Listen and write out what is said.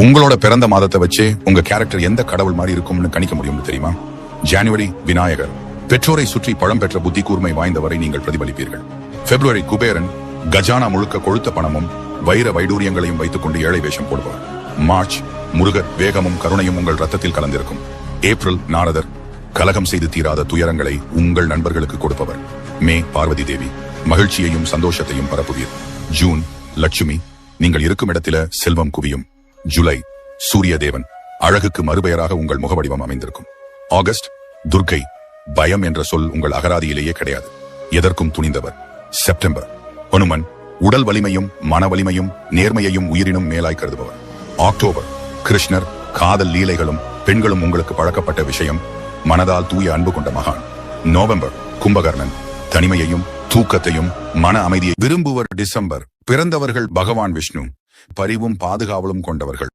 உங்களோட பிறந்த மாதத்தை வச்சே உங்க கேரக்டர் எந்த கடவுள் மாதிரி இருக்கும்னு கணிக்க முடியும்னு தெரியுமா? ஜனவரி விநாயகர், பெற்றோரை சுற்றி பழம் பெற்ற புத்தி கூர்மை வாய்ந்தவரை நீங்கள் பிரதிபலிப்பீர்கள். பிப்ரவரி குபேரன், கஜானா முழுக்க கொழுத்த பணமும் வைர வைடூரியங்களையும் வைத்துக் கொண்டு ஏழை வேஷம் போடுவார். மார்ச் முருகர், வேகமும் கருணையும் உங்கள் ரத்தத்தில் கலந்திருக்கும். ஏப்ரல் நாரதர், கலகம் செய்து தீராத துயரங்களை உங்கள் நண்பர்களுக்கு கொடுப்பவர். மே பார்வதி தேவி, மகிழ்ச்சியையும் சந்தோஷத்தையும் பரப்புவீர். ஜூன் லட்சுமி, நீங்கள் இருக்கும் இடத்தில செல்வம் குவியும். ஜூலை சூரிய தேவன், அழகுக்கு மறுபெயராக உங்கள் முகவடிவம் அமைந்திருக்கும். ஆகஸ்ட் துர்க்கை, பயம் என்ற சொல் உங்கள் அகராதியிலேயே கிடையாது, எதற்கும் துணிந்தவர். செப்டம்பர் ஹனுமன், உடல் வலிமையும் மன வலிமையும் நேர்மையையும் உயிரினும் மேலாய் கருதுபவர். அக்டோபர் கிருஷ்ணர், காதல் லீலைகளும் பெண்களும் உங்களுக்கு பழக்கப்பட்ட விஷயம், மனதால் தூய அன்பு கொண்ட மகான். நவம்பர் கும்பகர்ணன், தனிமையையும் தூக்கத்தையும் மன அமைதியை விரும்புவர். டிசம்பர் பிறந்தவர்கள் பகவான் விஷ்ணு, பரிவும் பாதுகாவலும் கொண்டவர்கள்.